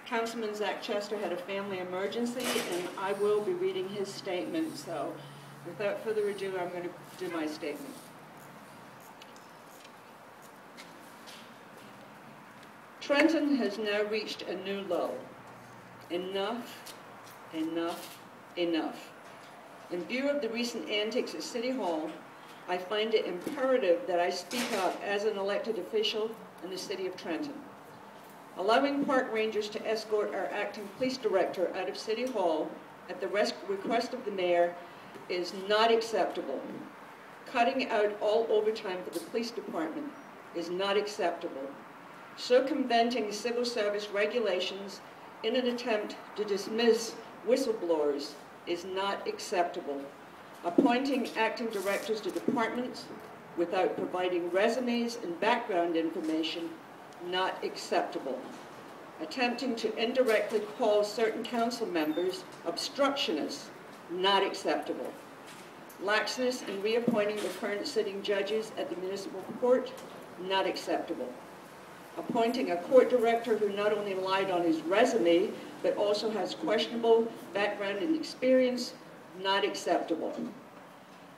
Councilman Zach Chester had a family emergency, and I will be reading his statement. So without further ado, I'm going to do my statement. Trenton has now reached a new low. Enough, enough, enough. In view of the recent antics at City Hall, I find it imperative that I speak up as an elected official in the City of Trenton. Allowing park rangers to escort our acting police director out of City Hall at the request of the mayor is not acceptable. Cutting out all overtime for the police department is not acceptable. Circumventing civil service regulations in an attempt to dismiss whistleblowers is not acceptable. Appointing acting directors to departments without providing resumes and background information, not acceptable. Attempting to indirectly call certain council members obstructionists, not acceptable. Laxness in reappointing the current sitting judges at the municipal court, not acceptable. Appointing a court director who not only lied on his resume, but also has questionable background and experience, not acceptable.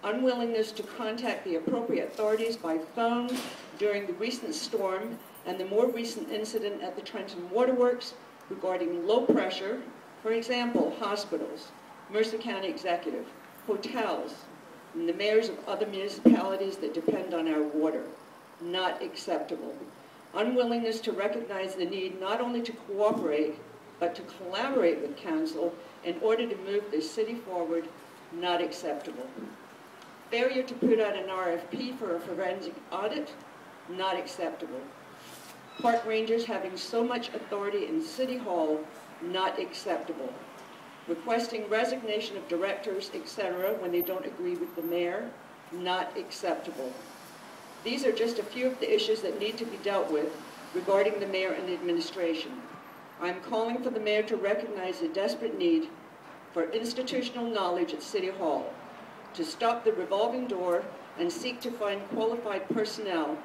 Unwillingness to contact the appropriate authorities by phone during the recent storm and the more recent incident at the Trenton Waterworks regarding low pressure, for example, hospitals, Mercer County Executive, hotels, and the mayors of other municipalities that depend on our water, not acceptable. Unwillingness to recognize the need not only to cooperate, but to collaborate with council in order to move the city forward, not acceptable. Failure to put out an RFP for a forensic audit, not acceptable. Park rangers having so much authority in City Hall, not acceptable. Requesting resignation of directors, etc., when they don't agree with the mayor, not acceptable. These are just a few of the issues that need to be dealt with regarding the mayor and the administration. I'm calling for the mayor to recognize the desperate need for institutional knowledge at City Hall, to stop the revolving door and seek to find qualified personnel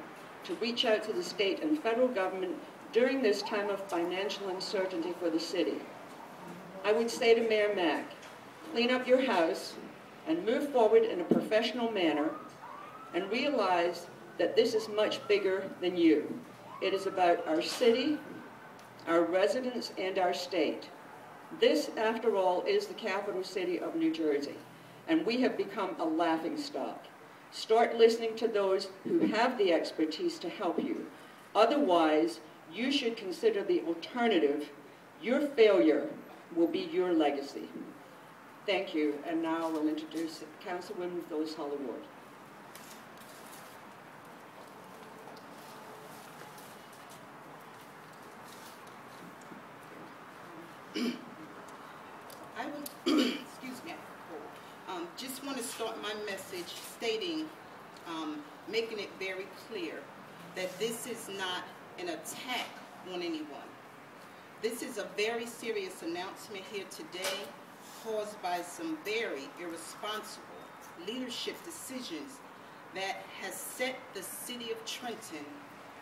to reach out to the state and federal government during this time of financial uncertainty for the city. I would say to Mayor Mack, clean up your house and move forward in a professional manner and realize that this is much bigger than you. It is about our city, our residents, and our state. This, after all, is the capital city of New Jersey, and we have become a laughingstock. Start listening to those who have the expertise to help you. Otherwise, you should consider the alternative. Your failure will be your legacy. Thank you, and now I will introduce Councilwoman Phyllis Hollywood. I will, excuse me, just want to start my message stating, making it very clear that this is not an attack on anyone. This is a very serious announcement here today caused by some very irresponsible leadership decisions that has set the city of Trenton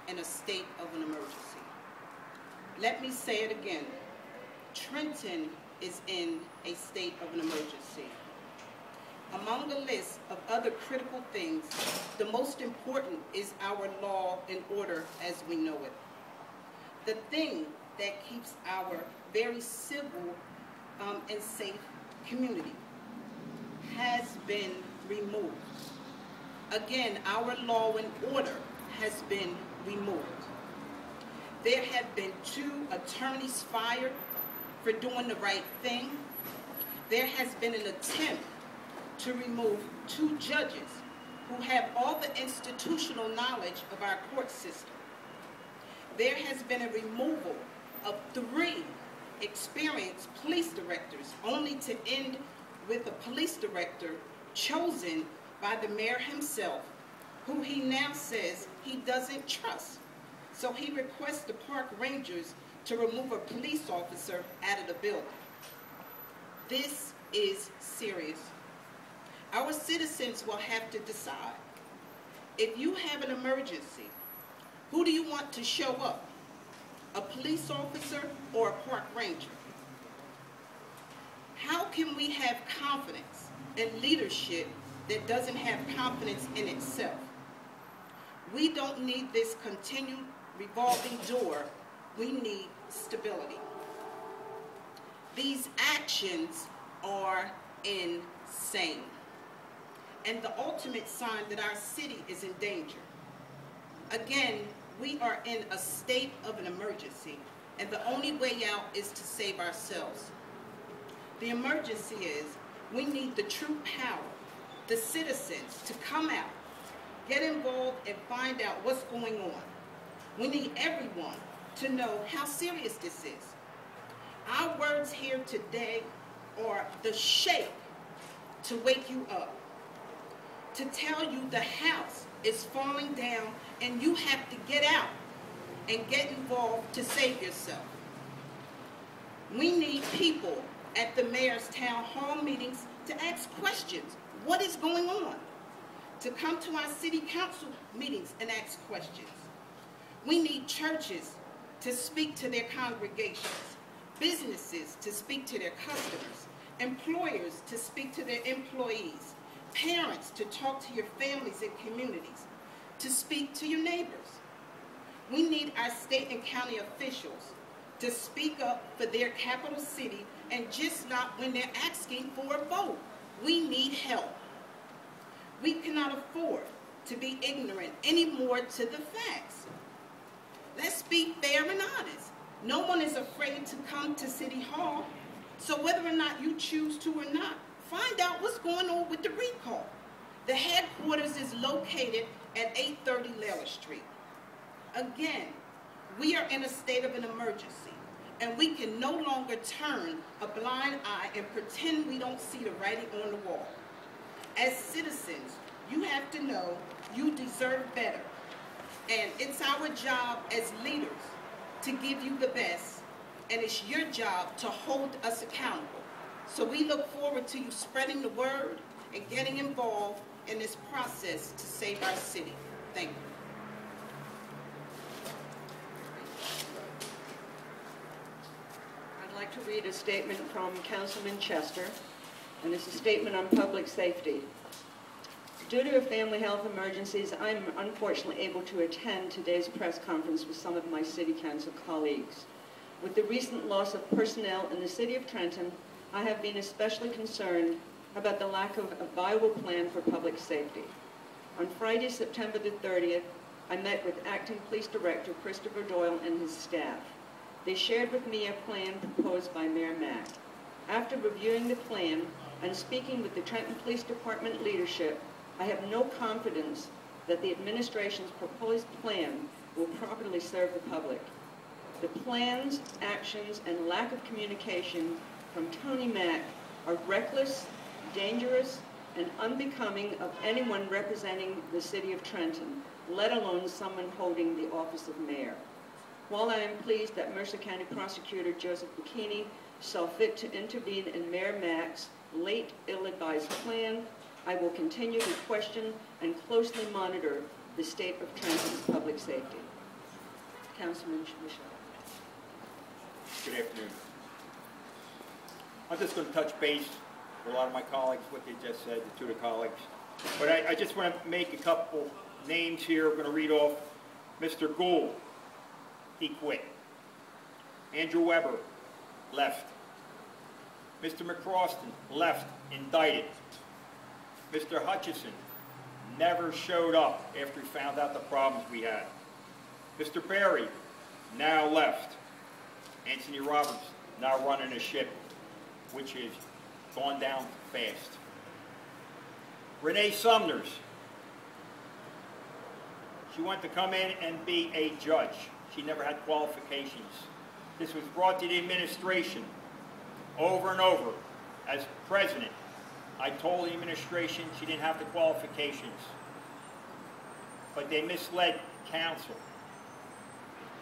in a state of an emergency. Let me say it again. Trenton is in a state of an emergency. Among the list of other critical things, the most important is our law and order as we know it. The thing that keeps our very civil and safe community has been removed. Again, our law and order has been removed. There have been 2 attorneys fired for doing the right thing. There has been an attempt to remove 2 judges who have all the institutional knowledge of our court system. There has been a removal of 3 experienced police directors, only to end with a police director chosen by the mayor himself, who he now says he doesn't trust. So he requests the park rangers to remove a police officer out of the building. This is serious. Our citizens will have to decide. If you have an emergency, who do you want to show up? a police officer, or a park ranger? How can we have confidence in leadership that doesn't have confidence in itself? We don't need this continued revolving door. We need stability. These actions are insane, and the ultimate sign that our city is in danger. Again, we are in a state of an emergency, and the only way out is to save ourselves. The emergency is we need the true power, the citizens, to come out, get involved, and find out what's going on. We need everyone to know how serious this is. Our words here today are the shake to wake you up, to tell you the house is falling down and you have to get out and get involved to save yourself. We need people at the mayor's town hall meetings to ask questions. What is going on? To come to our city council meetings and ask questions. We need churches to speak to their congregations, businesses to speak to their customers, employers to speak to their employees, parents to talk to your families and communities, to speak to your neighbors. We need our state and county officials to speak up for their capital city, and just not when they're asking for a vote. We need help. We cannot afford to be ignorant anymore to the facts. Let's be fair and honest. No one is afraid to come to City Hall, so whether or not you choose to or not, find out what's going on with the recall. The headquarters is located at 830 Lela Street. Again, we are in a state of an emergency, and we can no longer turn a blind eye and pretend we don't see the writing on the wall. As citizens, you have to know you deserve better, and it's our job as leaders to give you the best, and it's your job to hold us accountable. So we look forward to you spreading the word and getting involved in this process to save our city. Thank you. I'd like to read a statement from Councilman Chester, and it's a statement on public safety. Due to family health emergencies, I'm unfortunately able to attend today's press conference with some of my City Council colleagues. With the recent loss of personnel in the City of Trenton, I have been especially concerned about the lack of a viable plan for public safety. On Friday, September the 30th, I met with Acting Police Director Christopher Doyle and his staff. They shared with me a plan proposed by Mayor Mack. After reviewing the plan and speaking with the Trenton Police Department leadership, I have no confidence that the administration's proposed plan will properly serve the public. The plans, actions, and lack of communication from Tony Mack are reckless, dangerous, and unbecoming of anyone representing the City of Trenton, let alone someone holding the office of mayor. While I am pleased that Mercer County Prosecutor Joseph Bikini saw fit to intervene in Mayor Mack's late ill-advised plan, I will continue to question and closely monitor the state of Trenton's public safety. Councilman Michelle. Good afternoon. I'm just going to touch base with a lot of my colleagues, what they just said, the two of the colleagues. But I just want to make a couple names here. I'm going to read off Mr. Gould. He quit. Andrew Weber left. Mr. McCroston left, indicted. Mr. Hutchison never showed up after he found out the problems we had. Mr. Berry now left. Anthony Roberts now running a ship, which has gone down fast. Renee Sumners, she wanted to come in and be a judge. She never had qualifications. This was brought to the administration over and over. As president, I told the administration she didn't have the qualifications, but they misled council,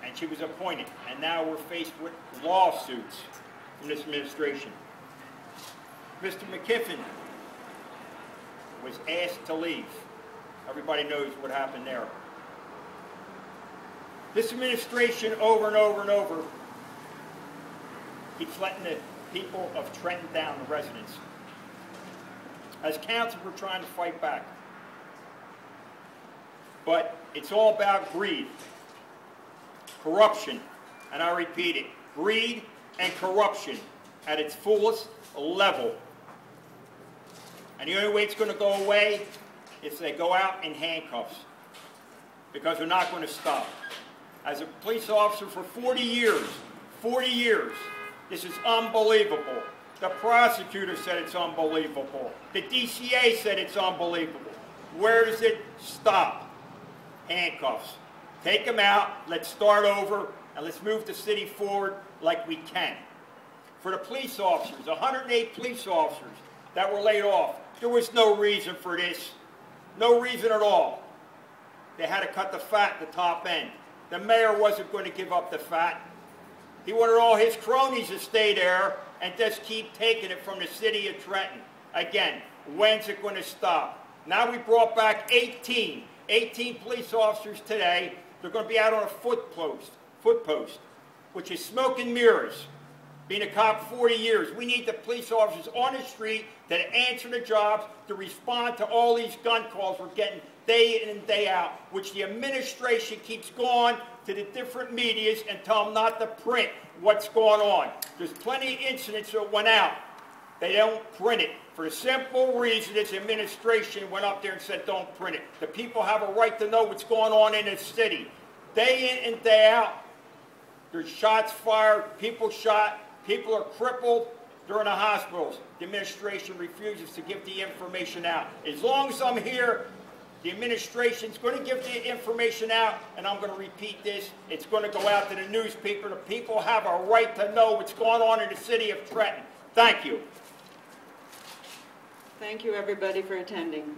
and she was appointed, and now we're faced with lawsuits from this administration. Mr. McKiffin was asked to leave. Everybody knows what happened there. This administration, over and over and over, keeps letting the people of Trenton down, the residents. As council, we're trying to fight back. But it's all about greed, corruption, and I repeat it, greed and corruption at its fullest level. And the only way it's going to go away is they go out in handcuffs, because they're not going to stop. As a police officer for 40 years, this is unbelievable. The prosecutor said it's unbelievable. The DCA said it's unbelievable. Where does it stop? Handcuffs. Take them out, let's start over, and let's move the city forward like we can. For the police officers, 108 police officers that were laid off, there was no reason for this. No reason at all. They had to cut the fat at the top end. The mayor wasn't going to give up the fat. He wanted all his cronies to stay there and just keep taking it from the city of Trenton. Again, when's it going to stop? Now we brought back 18 police officers today. They're going to be out on a foot post, which is smoke and mirrors. Being a cop 40 years, we need the police officers on the street that answer the jobs to respond to all these gun calls we're getting day in and day out, which the administration keeps going to the different medias and tell them not to print what's going on. There's plenty of incidents that went out. They don't print it for the simple reason this administration went up there and said don't print it. The people have a right to know what's going on in the city. Day in and day out, there's shots fired, people shot, people are crippled, they're in the hospitals. The administration refuses to give the information out. As long as I'm here, the administration's going to give the information out, and I'm going to repeat this, it's going to go out to the newspaper. The people have a right to know what's going on in the city of Trenton. Thank you. Thank you, everybody, for attending.